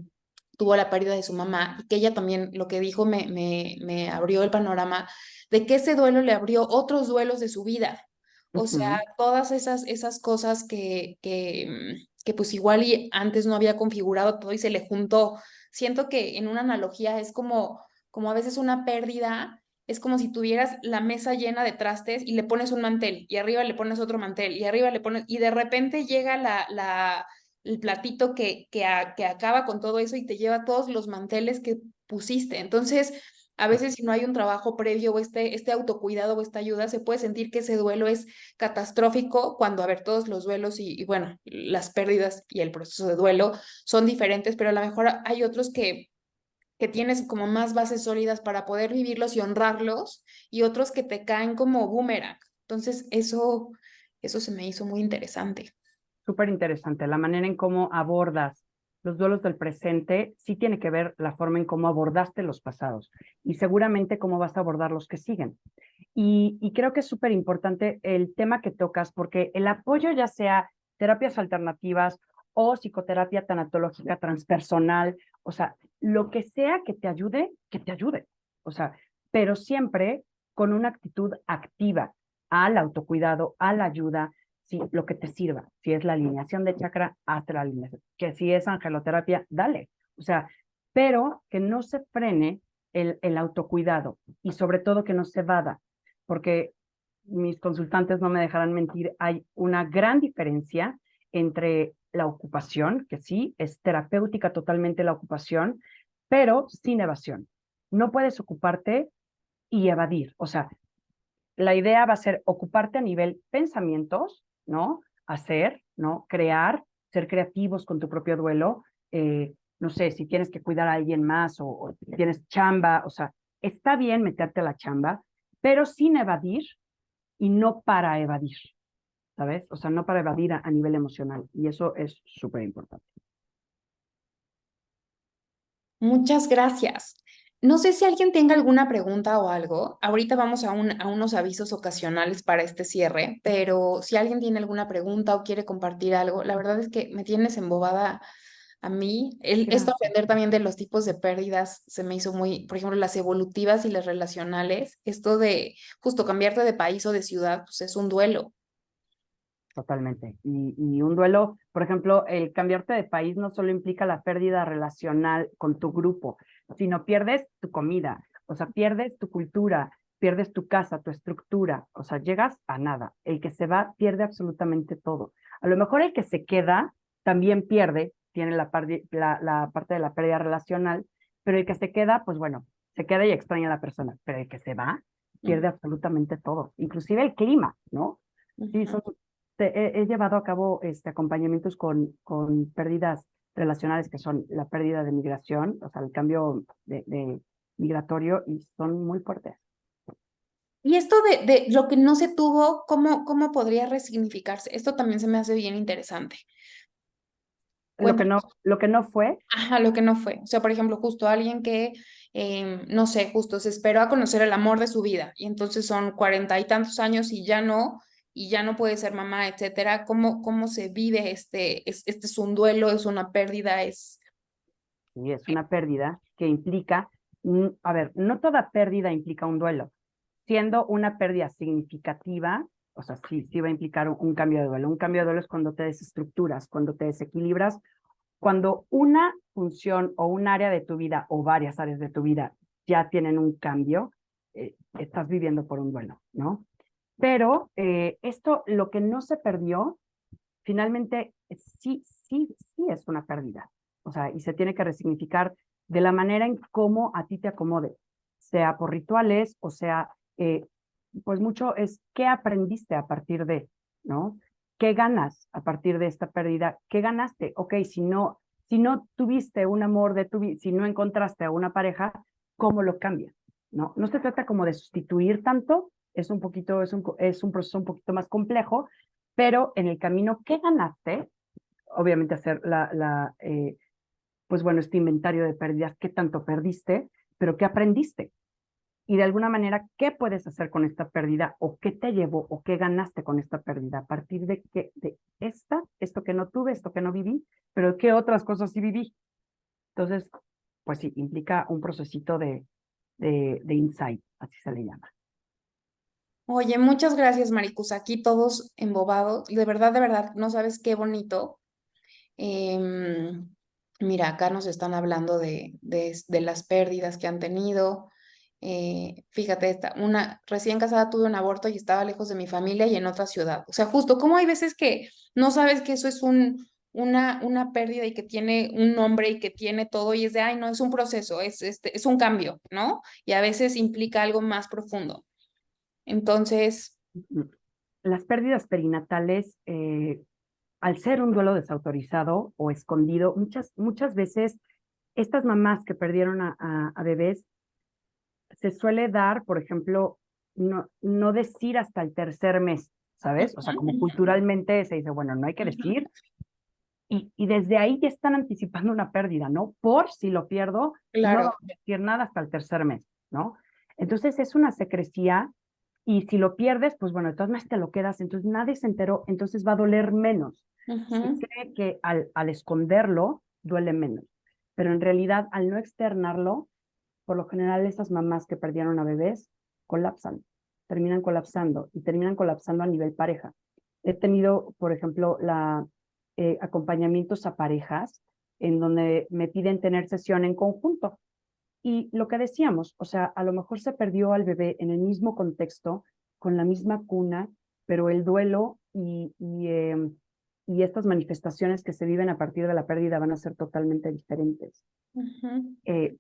tuvo la pérdida de su mamá y que ella también lo que dijo me abrió el panorama de que ese duelo le abrió otros duelos de su vida. O sea, Ujú. todas esas cosas que pues igual y antes no había configurado todo y se le juntó. Siento que en una analogía es como a veces una pérdida es como si tuvieras la mesa llena de trastes y le pones un mantel y arriba le pones otro mantel y arriba le pones y de repente llega el platito que acaba con todo eso y te lleva todos los manteles que pusiste. Entonces, a veces si no hay un trabajo previo o este autocuidado o esta ayuda, se puede sentir que ese duelo es catastrófico cuando, a ver, todos los duelos y bueno, las pérdidas y el proceso de duelo son diferentes, pero a lo mejor hay otros que tienes como más bases sólidas para poder vivirlos y honrarlos, y otros que te caen como boomerang. Entonces, eso se me hizo muy interesante. Súper interesante. La manera en cómo abordas los duelos del presente sí tiene que ver la forma en cómo abordaste los pasados y seguramente cómo vas a abordar los que siguen. Y creo que es súper importante el tema que tocas porque el apoyo, ya sea terapias alternativas o psicoterapia tanatológica transpersonal, o sea, lo que sea que te ayude. O sea, pero siempre con una actitud activa al autocuidado, a la ayuda, sí, lo que te sirva. Si es la alineación de chakra, hazte la alineación. Que si es angeloterapia, dale. O sea, pero que no se frene el autocuidado y sobre todo que no se vada, porque mis consultantes no me dejarán mentir, hay una gran diferencia entre la ocupación, que sí, es terapéutica totalmente la ocupación, pero sin evasión. No puedes ocuparte y evadir. O sea, la idea va a ser ocuparte a nivel pensamientos, ¿no? Hacer, ¿no? Crear, ser creativos con tu propio duelo. No sé, si tienes que cuidar a alguien más o tienes chamba, o sea, está bien meterte a la chamba, pero sin evadir y no para evadir, ¿sabes? O sea, no para evadir a nivel emocional. Y eso es súper importante. Muchas gracias. No sé si alguien tenga alguna pregunta o algo. Ahorita vamos a unos avisos ocasionales para este cierre, pero si alguien tiene alguna pregunta o quiere compartir algo, la verdad es que me tienes embobada a mí. Esto Gracias. aprender también de los tipos de pérdidas se me hizo muy, por ejemplo, las evolutivas y las relacionales. Esto de justo cambiarte de país o de ciudad, pues es un duelo. Totalmente. Y un duelo, por ejemplo, el cambiarte de país no solo implica la pérdida relacional con tu grupo, sino pierdes tu comida, o sea, pierdes tu cultura, pierdes tu casa, tu estructura, o sea, llegas a nada. El que se va pierde absolutamente todo. A lo mejor el que se queda también pierde, tiene la parte de la pérdida relacional, pero el que se queda, pues bueno, se queda y extraña a la persona, pero el que se va Mm, pierde absolutamente todo, inclusive el clima, ¿no? Sí, ujú. he llevado a cabo acompañamientos con pérdidas relacionales que son la pérdida de migración, o sea, el cambio de migratorio y son muy fuertes. Y esto de lo que no se tuvo, ¿cómo podría resignificarse? Esto también se me hace bien interesante. Cuéntame. Lo que no fue, Ajá, lo que no fue. O sea, por ejemplo, justo alguien que, no sé, justo se esperó a conocer el amor de su vida y entonces son 40 y tantos años y ya no. y ya no puede ser mamá, etcétera. ¿Cómo se vive este es un duelo, es una pérdida, es... Y es una pérdida que implica, a ver, no toda pérdida implica un duelo. Siendo una pérdida significativa, o sea, sí va a implicar un cambio de duelo. Un cambio de duelo es cuando te desestructuras, cuando te desequilibras, cuando una función o un área de tu vida o varias áreas de tu vida ya tienen un cambio, estás viviendo por un duelo, ¿no? Pero esto, lo que no se perdió, finalmente sí es una pérdida. O sea, y se tiene que resignificar de la manera en cómo a ti te acomode, sea por rituales, o sea, pues mucho es qué aprendiste a partir de, ¿no? ¿Qué ganas a partir de esta pérdida? ¿Qué ganaste? Ok, si no tuviste un amor de tu vida, si no encontraste a una pareja, ¿cómo lo cambias? ¿No? No se trata como de sustituir tanto, es un proceso un poquito más complejo, pero en el camino, ¿qué ganaste? Obviamente hacer pues bueno, este inventario de pérdidas, ¿qué tanto perdiste? Pero ¿qué aprendiste? Y de alguna manera, ¿qué puedes hacer con esta pérdida? ¿O qué te llevó? ¿O qué ganaste con esta pérdida? A partir de esto que no tuve, esto que no viví, pero ¿qué otras cosas sí viví? Entonces, pues sí, implica un procesito de insight, así se le llama. Oye, muchas gracias, Maricus. Aquí todos embobados. De verdad, no sabes qué bonito. Em, Mira, acá nos están hablando de las pérdidas que han tenido. Fíjate, una recién casada tuve un aborto y estaba lejos de mi familia y en otra ciudad. O sea, justo como hay veces que no sabes que eso es una pérdida y que tiene un nombre y que tiene todo y es de, ay, no, es un proceso, es un cambio, ¿no? Y a veces implica algo más profundo. Entonces, Las pérdidas perinatales, al ser un duelo desautorizado o escondido, muchas veces estas mamás que perdieron a bebés, se suele dar, por ejemplo, no decir hasta el tercer mes, ¿sabes? O sea, como culturalmente se dice, bueno, no hay que decir, y desde ahí ya están anticipando una pérdida, ¿no? Por si lo pierdo, no claro, vamos a decir nada hasta el tercer mes, ¿no? Entonces es una secrecía y si lo pierdes, pues bueno, de todas maneras te lo quedas, entonces nadie se enteró, entonces va a doler menos. Se ujú, cree que al esconderlo duele menos, pero en realidad al no externarlo, por lo general esas mamás que perdieron a bebés colapsan, terminan colapsando y terminan colapsando a nivel pareja. He tenido, por ejemplo, acompañamientos a parejas en donde me piden tener sesión en conjunto. Y lo que decíamos, o sea, a lo mejor se perdió al bebé en el mismo contexto, con la misma cuna, pero el duelo y estas manifestaciones que se viven a partir de la pérdida van a ser totalmente diferentes. ujú,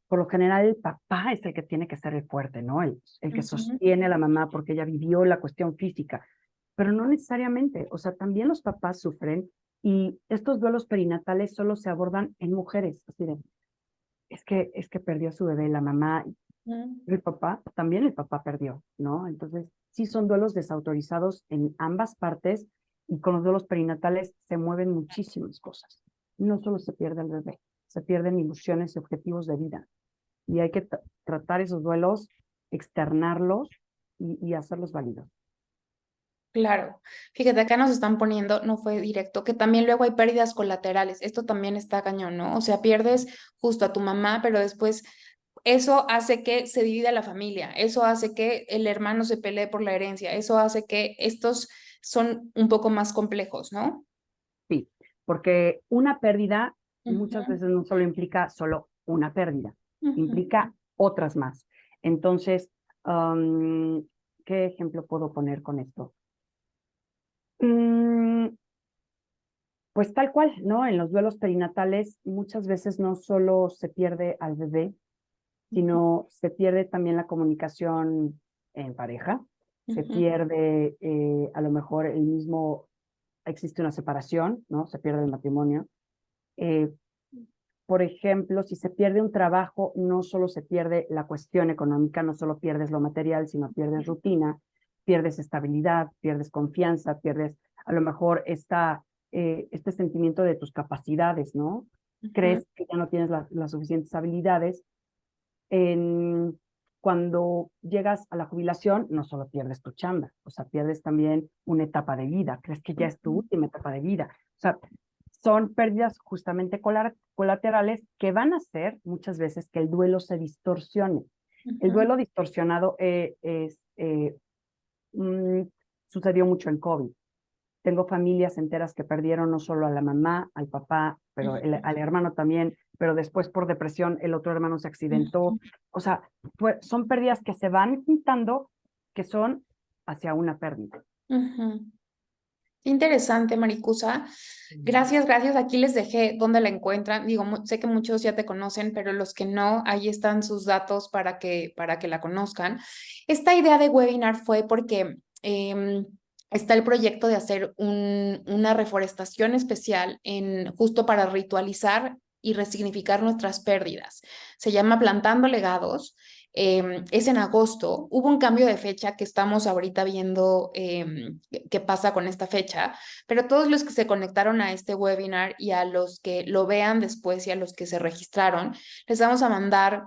Por lo general el papá es el que tiene que ser el fuerte, ¿no? El que ujú. sostiene a la mamá porque ella vivió la cuestión física, pero no necesariamente, o sea, también los papás sufren y estos duelos perinatales solo se abordan en mujeres, así de, es que perdió a su bebé, la mamá, Mm, el papá, también el papá perdió, ¿no? Entonces, sí son duelos desautorizados en ambas partes y con los duelos perinatales se mueven muchísimas cosas. No solo se pierde el bebé, se pierden ilusiones y objetivos de vida y hay que tratar esos duelos, externarlos y hacerlos válidos. claro, fíjate, acá nos están poniendo, no fue directo, que también luego hay pérdidas colaterales. Esto también está cañón, ¿no? O sea, pierdes justo a tu mamá, pero después eso hace que se divida la familia, eso hace que el hermano se pelee por la herencia, eso hace que estos son un poco más complejos, ¿no? Sí, porque una pérdida muchas Ujú, veces no solo implica solo una pérdida, ujú. implica otras más. Entonces, ¿qué ejemplo puedo poner con esto? Mm, pues tal cual, ¿no? En los duelos perinatales muchas veces no solo se pierde al bebé, sino se pierde también la comunicación en pareja, se Ujú, pierde a lo mejor existe una separación, ¿no? Se pierde el matrimonio. Eh, por ejemplo, si se pierde un trabajo, no solo se pierde la cuestión económica, no solo pierdes lo material, sino pierdes rutina, pierdes estabilidad, pierdes confianza, pierdes a lo mejor este sentimiento de tus capacidades, ¿no? ujú, Crees que ya no tienes las suficientes habilidades. En, cuando llegas a la jubilación, no solo pierdes tu chamba, o sea, pierdes también una etapa de vida, crees que ya es tu última etapa de vida. O sea, son pérdidas justamente colaterales que van a hacer muchas veces que el duelo se distorsione. El duelo distorsionado mm, sucedió mucho en COVID. Tengo familias enteras que perdieron no solo a la mamá, al papá, pero al hermano también, pero después por depresión el otro hermano se accidentó. O sea, son pérdidas que se van juntando, que son hacia una pérdida. Interesante, Maricusa. Gracias, gracias. Aquí les dejé dónde la encuentran. Digo, sé que muchos ya te conocen, pero los que no, ahí están sus datos para que la conozcan. Esta idea de webinar fue porque está el proyecto de hacer una reforestación especial justo para ritualizar y resignificar nuestras pérdidas. Se llama Plantando Legados. Es en agosto. Hubo un cambio de fecha que estamos ahorita viendo qué pasa con esta fecha, pero todos los que se conectaron a este webinar y a los que lo vean después y a los que se registraron, les vamos a mandar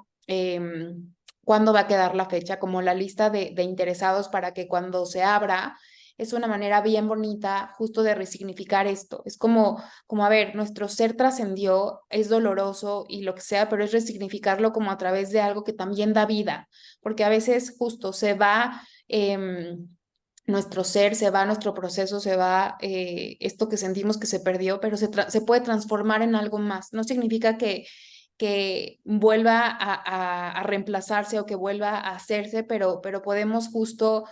cuándo va a quedar la fecha, como la lista de interesados para que cuando se abra es una manera bien bonita justo de resignificar esto. Es como a ver, nuestro ser trascendió, es doloroso y lo que sea, pero es resignificarlo como a través de algo que también da vida, porque a veces justo se va nuestro ser, se va nuestro proceso, se va esto que sentimos que se perdió, pero se puede transformar en algo más. No significa que vuelva a reemplazarse o que vuelva a hacerse, pero podemos justo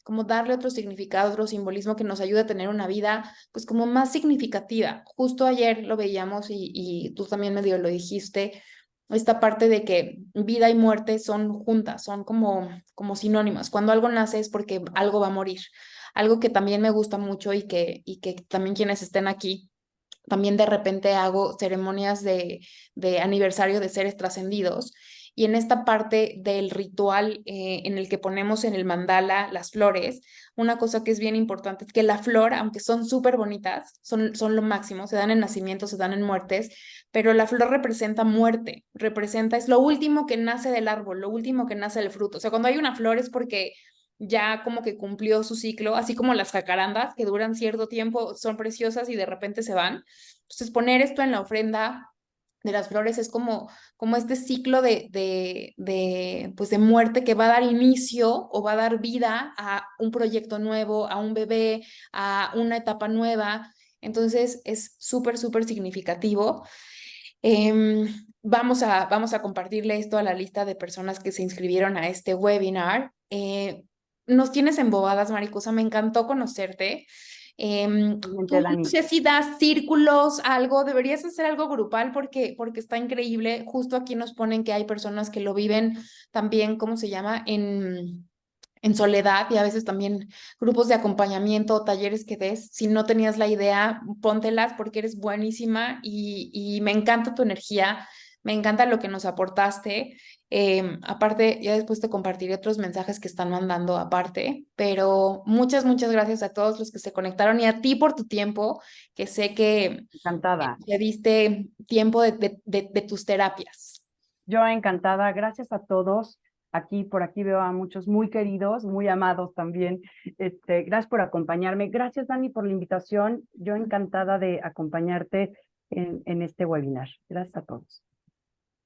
como darle otro significado, otro simbolismo que nos ayude a tener una vida pues como más significativa. Justo ayer lo veíamos y tú también medio lo dijiste, esta parte de que vida y muerte son juntas, son como sinónimas. Cuando algo nace es porque algo va a morir. Algo que también me gusta mucho y que también quienes estén aquí también de repente hago ceremonias de aniversario de seres trascendidos. Y en esta parte del ritual en el que ponemos en el mandala las flores, una cosa que es bien importante es que la flor, aunque son súper bonitas, son lo máximo, se dan en nacimientos, se dan en muertes, pero la flor representa muerte, es lo último que nace del árbol, lo último que nace del fruto. O sea, cuando hay una flor es porque ya como que cumplió su ciclo, así como las jacarandas que duran cierto tiempo, son preciosas y de repente se van. Entonces, poner esto en la ofrenda de las flores es como este ciclo pues de muerte que va a dar inicio o va a dar vida a un proyecto nuevo, a un bebé, a una etapa nueva. Entonces, es súper, súper significativo. Vamos a compartirle esto a la lista de personas que se inscribieron a este webinar. Nos tienes embobadas, Maricusa, me encantó conocerte. Tú no Dani. sé si das círculos, algo, deberías hacer algo grupal porque está increíble. Justo aquí nos ponen que hay personas que lo viven también, ¿cómo se llama? En soledad y a veces también grupos de acompañamiento o talleres que des. Si no tenías la idea, póntelas porque eres buenísima y me encanta tu energía, me encanta lo que nos aportaste. Aparte, ya después te compartiré otros mensajes que están mandando aparte, pero muchas, muchas gracias a todos los que se conectaron y a ti por tu tiempo, que sé que Encantada. le diste tiempo de tus terapias. Yo encantada. Gracias a todos. Por aquí veo a muchos muy queridos, muy amados también. Gracias por acompañarme. Gracias, Dani, por la invitación. Yo encantada de acompañarte en este webinar. Gracias a todos.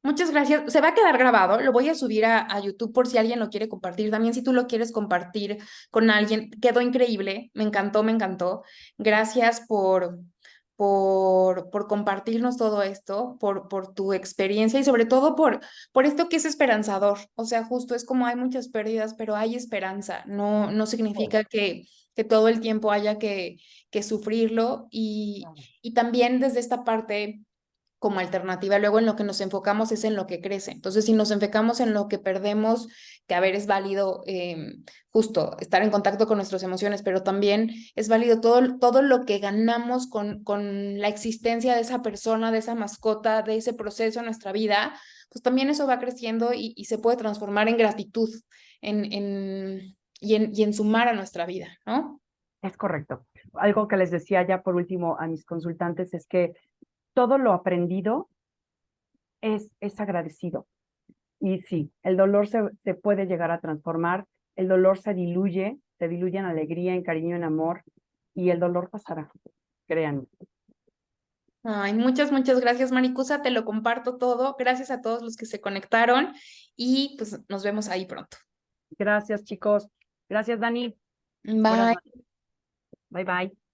Muchas gracias. Se va a quedar grabado. Lo voy a subir a YouTube por si alguien lo quiere compartir. También si tú lo quieres compartir con alguien. Quedó increíble. Me encantó, me encantó. Gracias por compartirnos todo esto, por tu experiencia y sobre todo por esto que es esperanzador. O sea, justo es como hay muchas pérdidas, pero hay esperanza. No significa que todo el tiempo haya que sufrirlo y también desde esta parte como alternativa. Luego en lo que nos enfocamos es en lo que crece. Entonces, si nos enfocamos en lo que perdemos, que a ver, es válido justo estar en contacto con nuestras emociones, pero también es válido todo lo que ganamos con la existencia de esa persona, de esa mascota, de ese proceso en nuestra vida, pues también eso va creciendo y se puede transformar en gratitud y en sumar a nuestra vida, ¿no? Es correcto. Algo que les decía ya por último a mis consultantes es que todo lo aprendido es agradecido. Y sí, el dolor se puede llegar a transformar, el dolor se diluye en alegría, en cariño, en amor, y el dolor pasará, créanme. Ay, muchas gracias, Maricusa. Te lo comparto todo. Gracias a todos los que se conectaron y pues nos vemos ahí pronto. Gracias, chicos. Gracias, Dani. Buenas Bye. noches. Bye, bye.